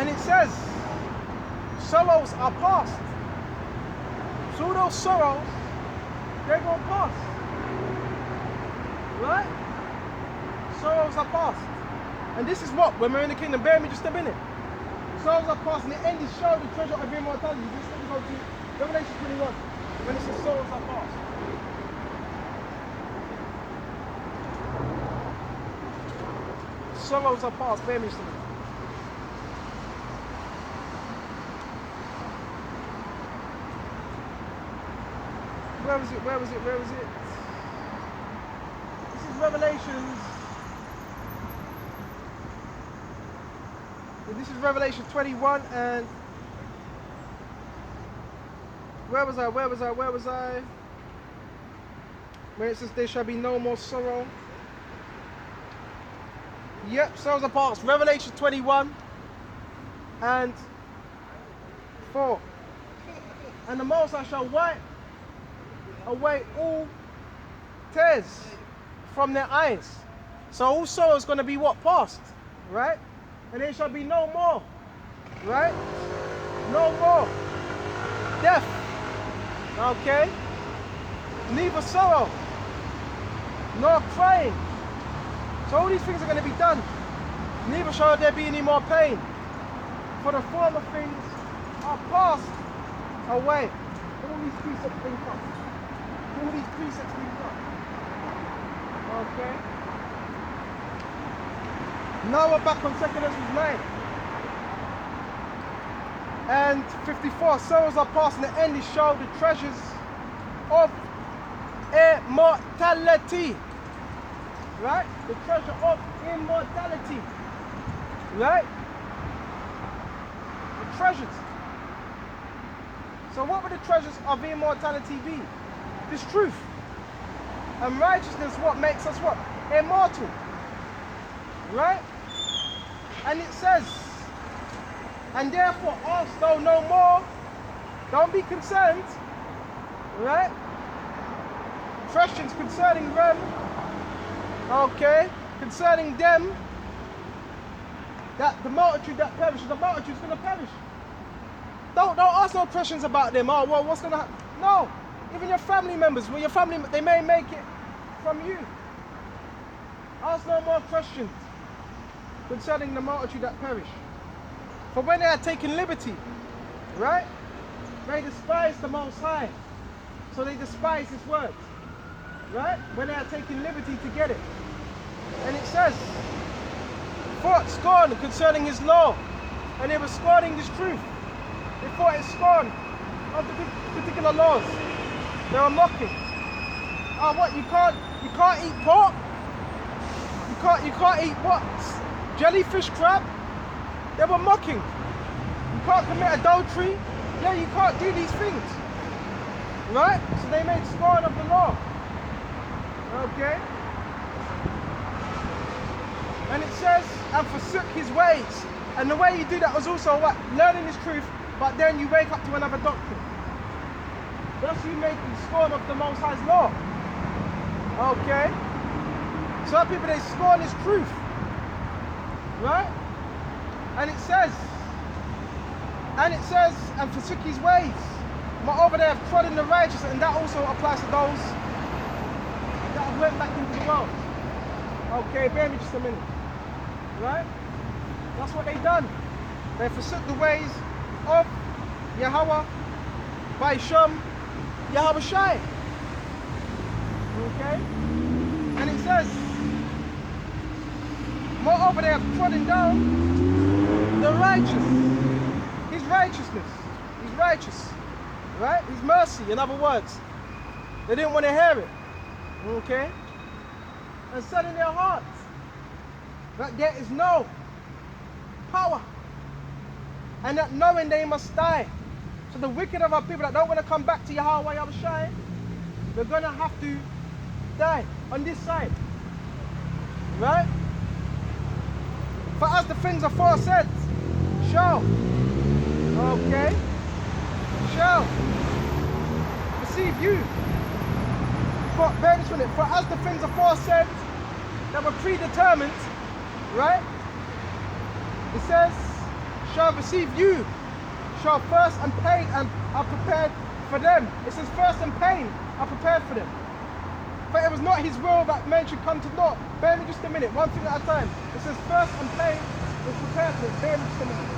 And it says, sorrows are past. So all those sorrows, they're going to pass. Right? Sorrows are past. And this is what, when we're in the kingdom, bear me just a minute. Sorrows are past, and the end is show the treasure of immortality. Just let me go to Revelation 21, when it says sorrows are past. Sorrows are past, bear me just a minute. Where was it? Where was it? Where was it? This is Revelations. This is Revelation 21, and where was I? Where was I? Where was I? Where it says there shall be no more sorrow. Yep, sorrows are past. Revelation 21 and 4. And the Most High shall wipe away all tears from their eyes. So all sorrow is going to be what? Past, right? And there shall be no more, right? No more death, okay? Neither sorrow, nor crying. So all these things are going to be done. Neither shall there be any more pain, for the former things are passed away. All these precepts being cut. All these precepts being cut. Okay? Now we're back on 2Esdras 9. And 54, sorrows are past, and the end is shown the treasures of immortality. Right? The treasure of immortality. Right? The treasures. So what would the treasures of immortality be? This truth. And righteousness, what makes us what? Immortal. Right? And it says, and therefore ask thou no more. Don't be concerned. Right? Questions concerning them. Okay? Concerning them. That the multitude that perishes, the multitude is going to perish. Don't ask no questions about them. Oh, well, what's going to happen? No. Even your family members, well, your family, they may make it from you. Ask no more questions concerning the multitude that perish. For when they are taken liberty, right? They despise the Most High. So they despise His words. Right? When they are taking liberty to get it. And it says, thought scorn concerning His law. And they were scorning this truth. They thought it scorn of the particular laws. They were mocking. Oh, what? You can't eat pork? You can't eat what? Jellyfish, crab? They were mocking. You can't commit adultery? Yeah, you can't do these things. Right? So they made scorn of the law. Okay? And it says, and forsook His ways. And the way you do that was also what? Learning His truth, but then you wake up to another doctrine. Thus you making scorn of the Most High's law. Okay? Some people, they scorn His truth. Right? And it says, and forsook His ways. Moreover, they have trodden the righteous, and that also applies to those that have went back into the world. Okay, bear me just a minute. Right? That's what they done. They forsook the ways of Yahweh by Shem Yahweh Shai. Okay? And it says, moreover, they have trodden down the righteous. His righteousness. He's righteous. Right? His mercy, in other words. They didn't want to hear it. Okay? And said in their hearts that there is no power. And that knowing they must die. So the wicked of our people that don't want to come back to Yahweh Yahushai, they're going to have to die on this side. Right? For as the things aforesaid shall, okay, shall receive you. For as the things aforesaid that were predetermined, right? It says, shall receive you, shall first and pain and are prepared for them. It says first and pain are prepared for them. But it was not his will that men should come to naught. Bear me just a minute, one thing at a time. It says first and pain was prepared for them. Bear me just a minute.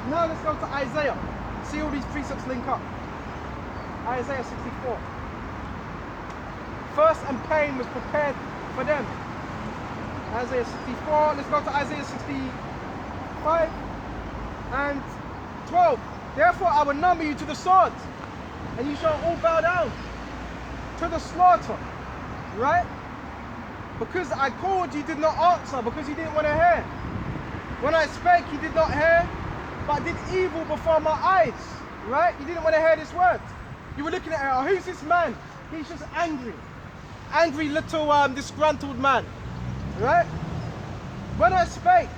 Now let's go to Isaiah. See all these precepts link up. Isaiah 64. First and pain was prepared for them. Isaiah 64. Let's go to Isaiah 65 and 12. Therefore I will number you to the sword, and you shall all bow down to the slaughter. Right? Because I called, you did not answer, because you didn't want to hear. When I spake, you did not hear, but did evil before my eyes. Right? You didn't want to hear this word. You were looking at it, oh, who's this man? He's just angry. Angry little disgruntled man. Right? When I spake,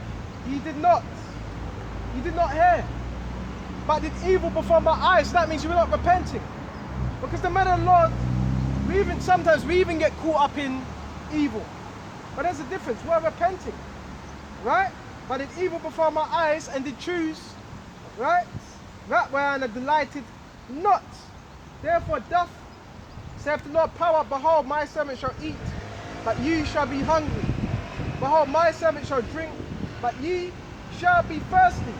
you did not hear, but did evil before my eyes. So that means you were not repenting. Because the men of the Lord, sometimes we even get caught up in evil. But there's a difference, we're repenting. Right? But did evil before my eyes, and did choose, right? That wherein I delighted not. Therefore doth, saith the Lord, power, behold, my servant shall eat, but ye shall be hungry. Behold, my servant shall drink, but ye shall be thirsty.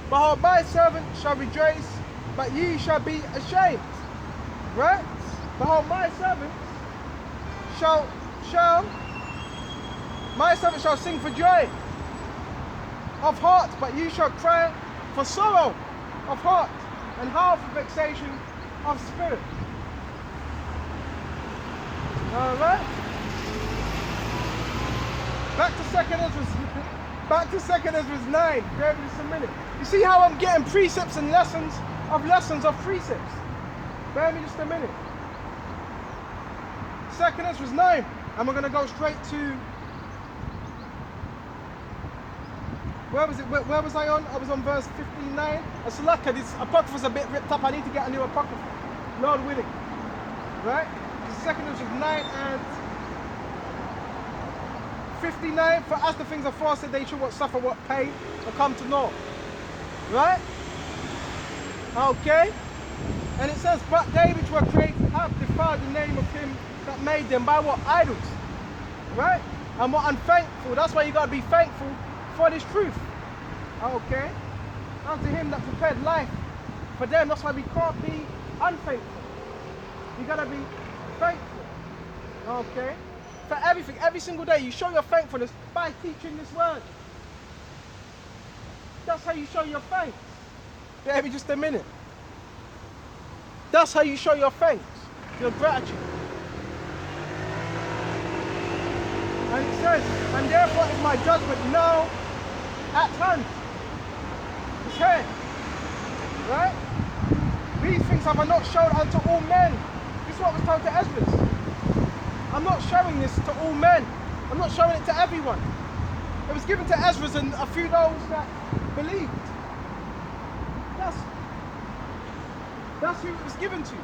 Behold, my servant shall rejoice, but ye shall be ashamed. Right? Behold, my servant shall sing for joy of heart, but you shall cry for sorrow of heart, and howl for vexation of spirit. Alright? Back to 2Esdras 9. Bear with me just a minute. You see how I'm getting precepts and lessons of precepts? Bear with me just a minute. 2Esdras 9. And we're going to go straight to... Where was it? Where was I on? I was on verse 59. Salaka, this apocrypha's a bit ripped up. I need to get a new apocrypha. Lord willing. Right? 2Esdras 9 and 59. For as the things aforesaid, they shall what suffer what pain or come to naught. Right? Okay. And it says, but they which were created have defiled the name of him that made them by what? Idols. Right? And what unthankful. That's why you got to be thankful for this truth. Okay? Unto him that prepared life for them. That's why we can't be unthankful. You gotta be thankful. Okay? For everything, every single day, you show your thankfulness by teaching this word. That's how you show your thanks. Bear with me just a minute. That's how you show your thanks, your gratitude. And it says, and therefore is my judgment now at hand. It's here. Right? These things have I not shown unto all men. This is what was told to Esdras. I'm not showing this to all men. I'm not showing it to everyone. It was given to Esdras and a few those that believed. That's who it was given to.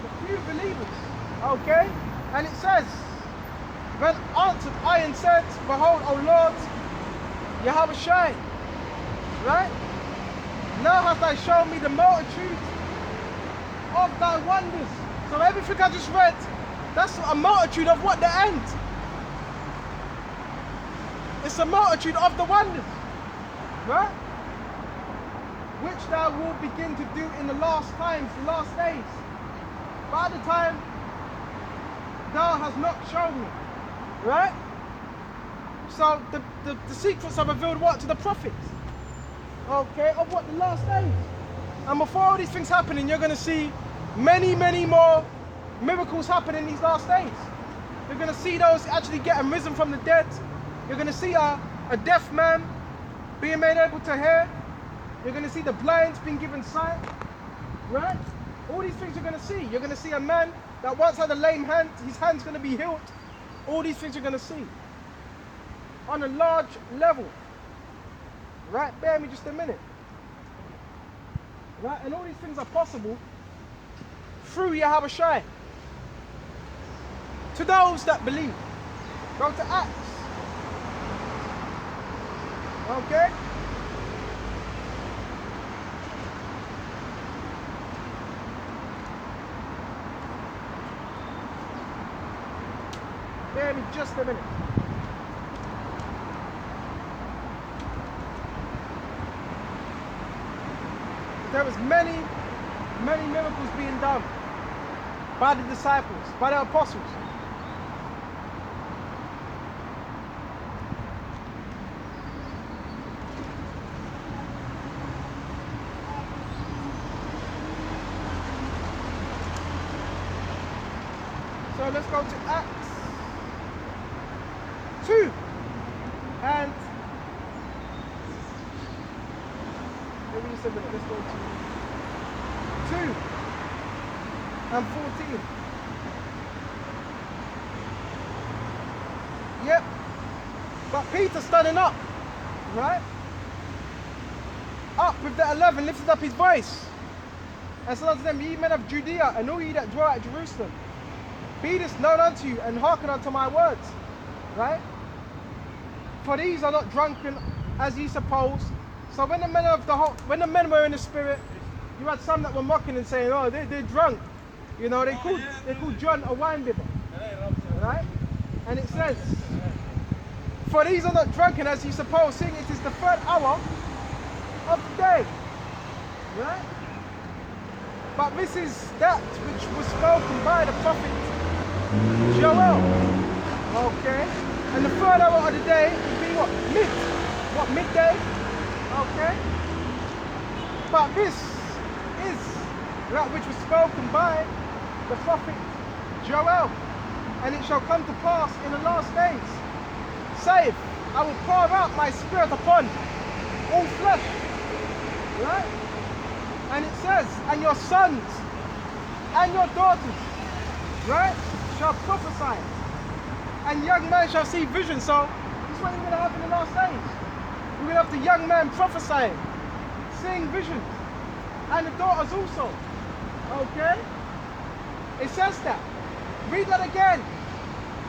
A few believers. Okay? And it says, then answered I and said, behold, O Lord, Yahweh Shai. Right? Now hast thou shown me the multitude of thy wonders. So everything I just read, that's a multitude of what? The end. It's a multitude of the wonders. Right? Which thou wilt begin to do in the last times, the last days. By the time thou hast not shown me. Right? So the secrets are revealed what? To the prophets. Okay, of what? The last days. And before all these things happening, you're going to see many, many more miracles happen in these last days. You're going to see those actually getting risen from the dead. You're going to see a deaf man being made able to hear. You're going to see the blind being given sight. Right? All these things you're going to see. You're going to see a man that once had a lame hand, his hand's going to be healed. All these things you're going to see. On a large level. Right? Bear me just a minute. Right? And all these things are possible through Yahweh Shai. To those that believe. Go to Acts. Okay? Bear me just a minute. There was many miracles being done by the disciples, by the apostles. So let's go to Acts 2 and maybe just a minute, let's go to 2 and 14. Yep. But Peter standing up, right? Up with the 11, lifted up his voice and said unto them, ye men of Judea, and all ye that dwell at Jerusalem, be this known unto you, and hearken unto my words, right? For these are not drunken as ye suppose. So when the men were in the spirit, you had some that were mocking and saying, oh, they're drunk. You know, they called John a wine bibber, right? And it says, for these are not drunken as ye suppose, seeing it is the 3rd hour of the day, right? But this is that which was spoken by the prophet Joel, okay? And the 3rd hour of the day would be what? Midday, okay? But this is that which was spoken by the prophet Joel. And it shall come to pass in the last days, saith, I will pour out my spirit upon all flesh, right? And it says, and your sons and your daughters, right, shall prophesy, and young men shall see visions. So this is what you're going to have in the last days. We're going to have the young man prophesying, seeing visions, and the daughters also. Okay? It says that. Read that again.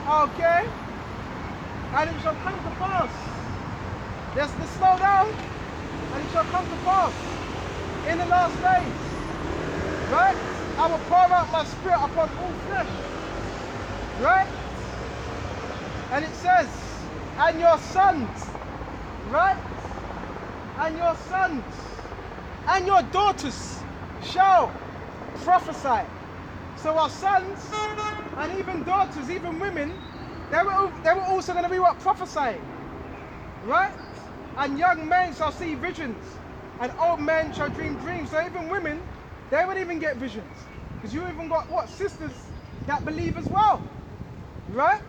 Okay? And it shall come to pass. Let's slow down. And it shall come to pass in the last days. Right? I will pour out my spirit upon all flesh. Right? And it says, and your sons, right? And your sons and your daughters shall prophesy. So our sons and even daughters, even women, they were also going to be what? Prophesying. Right? And young men shall see visions, and old men shall dream dreams. So even women, they would even get visions. Because you even got what? Sisters that believe as well. Right?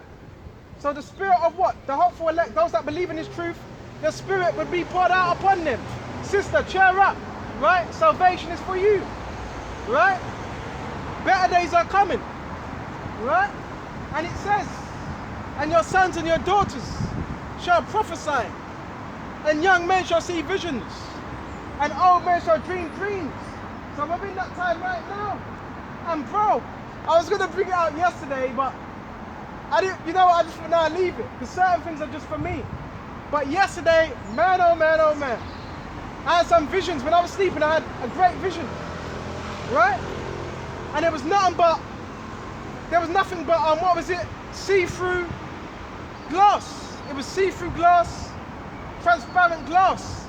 So the spirit of what? The hopeful elect, those that believe in this truth, the spirit would be poured out upon them. Sister, cheer up. Right? Salvation is for you. Right? Better days are coming. Right? And it says, and your sons and your daughters shall prophesy, and young men shall see visions, and old men shall dream dreams. So we're in that time right now. And bro, I was going to bring it out yesterday, but I didn't, you know what, I just thought, nah, leave it. Because certain things are just for me. But yesterday, man, oh man, oh man. I had some visions. When I was sleeping, I had a great vision. Right? And there was nothing but, what was it? See-through glass. It was see-through glass, transparent glass.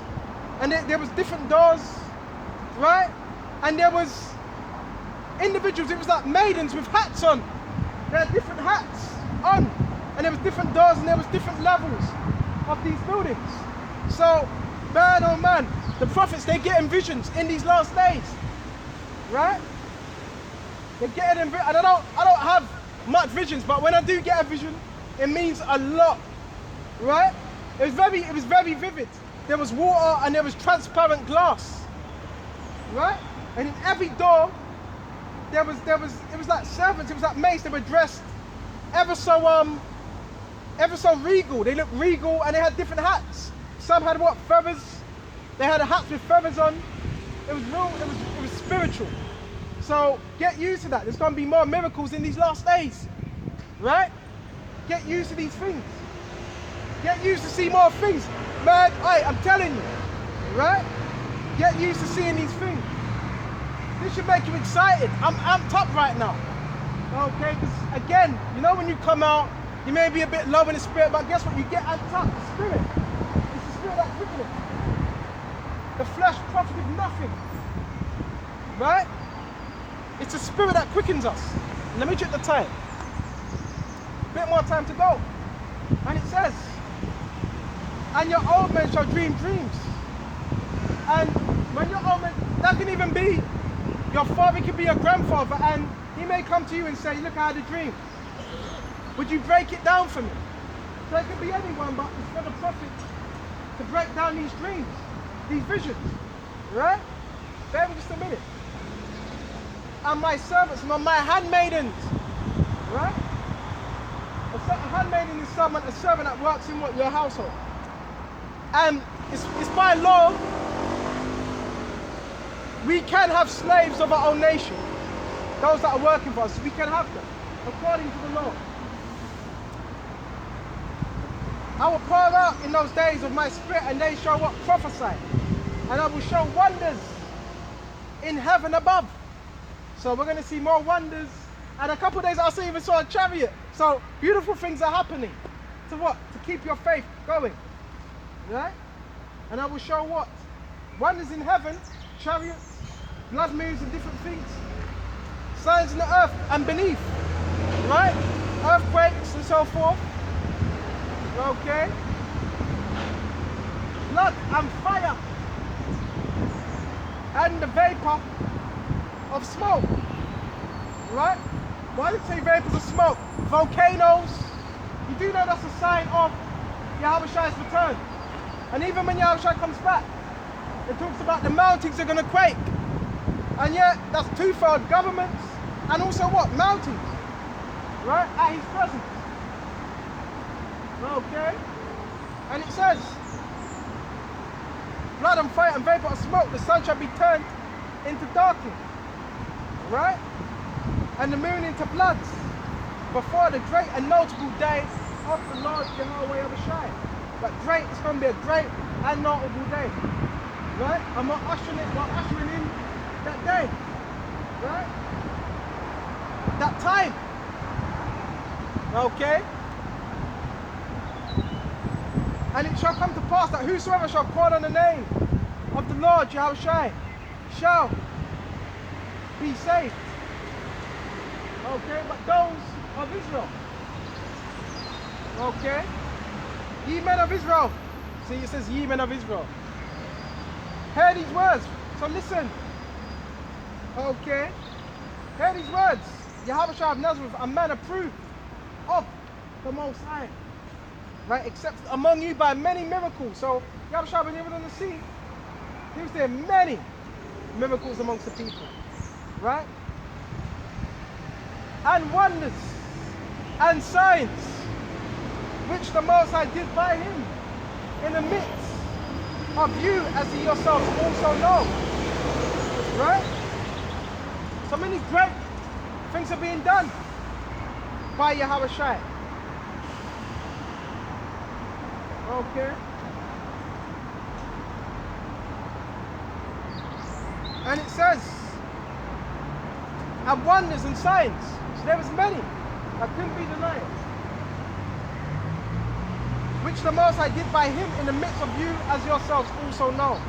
And there was different doors, right? And there was individuals, it was like maidens with hats on. They had different hats on. And there was different doors and there was different levels of these buildings. So, man, oh man, the prophets, they're getting visions in these last days, right? They're getting and I don't have much visions, but when I do get a vision, it means a lot, right? It was very vivid. There was water and there was transparent glass, right? And in every door, it was like servants, it was like maids. They were dressed ever so regal. They looked regal and they had different hats. Some had what? Feathers. They had hats with feathers on. It was real, it was spiritual. So get used to that. There's going to be more miracles in these last days, right? Get used to these things. Get used to see more things. Man, I'm telling you, right? Get used to seeing these things. This should make you excited. I'm amped up right now. Okay, because again, you know when you come out, you may be a bit low in the spirit, but guess what? You get amped up. The spirit. It's the spirit that quickeneth. The flesh profiteth nothing. Right? It's the spirit that quickens us. Let me check the time. A bit more time to go. And it says, and your old men shall dream dreams. And when your old man, that can even be your father, could be your grandfather, and he may come to you and say, look, I had a dream. Would you break it down for me? So it could be anyone, but it's for the prophet to break down these dreams, these visions. Right? Bear with me just a minute. And my servants, and my handmaidens. Right? A handmaiden is someone, a servant that works in what? Your household. And it's by law, we can have slaves of our own nation. Those that are working for us, we can have them, according to the law. I will pour out in those days of my spirit, and they shall what? Prophesy. And I will show wonders in heaven above. So we're going to see more wonders. And a couple of days I even saw a chariot. So beautiful things are happening. To what? To keep your faith going. Right? And I will show what? Wonders in heaven, chariots, blood moons and different things. Signs in the earth and beneath. Right? Earthquakes and so forth. Okay? Blood and fire. And the vapor of smoke. Right? Why did it say vapors of smoke? Volcanoes. You do know that's a sign of Yahushai's return. And even when Yahushai comes back, it talks about the mountains are going to quake. And yet, that's twofold: governments and also what? Mountains. Right? At his presence. Okay? And it says, blood and fire and vapor of smoke, the sun shall be turned into darkness. Right? And the moon into blood before the great and notable day of the Lord Yahweh Yahushai. But great, it's going to be a great and notable day. Right? And we're ushering in that day. Right? That time. Okay? And it shall come to pass that whosoever shall call on the name of the Lord Yahushai shall be saved. Okay? But those of Israel. Okay? Ye men of Israel. See, it says ye men of Israel. Hear these words. So listen. Okay? Hear these words. Yahushua of Nazareth, a man approved of the Most High. Right? Except among you by many miracles. So Yahushua when he was on the sea, he was doing many miracles amongst the people. Right? And wonders and signs which the Most High did by him in the midst of you, as ye yourselves also know. Right? So many great things are being done by Yahushua. Okay? And it says, and wonders and signs. So there was many that couldn't be denied, which the Most High did by him in the midst of you, as yourselves also know.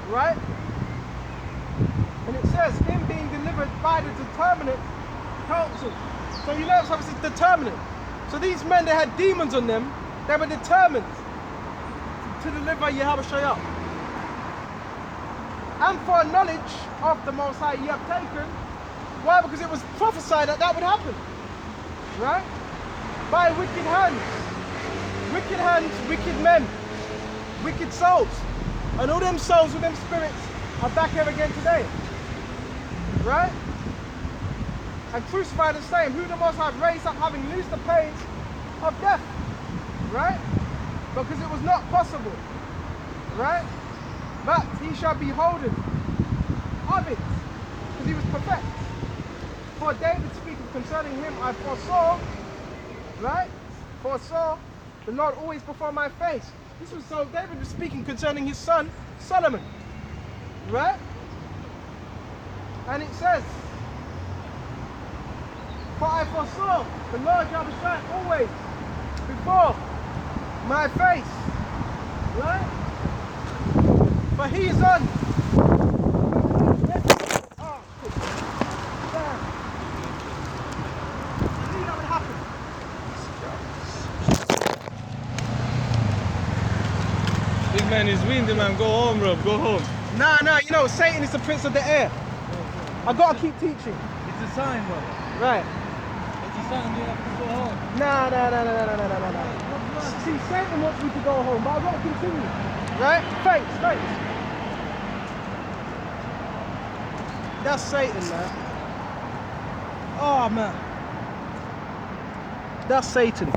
Right? And it says, him being delivered by the determinate counsel. So you notice how it says determinate. So these men, they had demons on them. They were determined to deliver Yahushua up. And for knowledge of the Most High ye have taken. Why? Because it was prophesied that that would happen. Right? By wicked hands. Wicked hands, wicked men. Wicked souls. And all them souls with them spirits are back here again today. Right? And crucified and slain, who the Most High raised up, having loosed the pains of death. Right? Because it was not possible. Right? But he shall be holden of it, because he was perfect. For David speaketh concerning him, I foresaw, right? Foresaw the Lord always before my face. This was so David was speaking concerning his son Solomon, right? And it says, for I foresaw the Lord Yahushua always before my face, right? For he is on. Oh, shit. Damn. I knew that would happen. Big man is windy, man. Go home, bro. Go home. Nah, you know, Satan is the prince of the air. I gotta keep teaching. It's a sign, bro. Right. It's a sign you have to go home. Nah. See, Satan wants me to go home, but I've got to continue. Right? Thanks. That's Satan, man. Oh, man. That's Satan.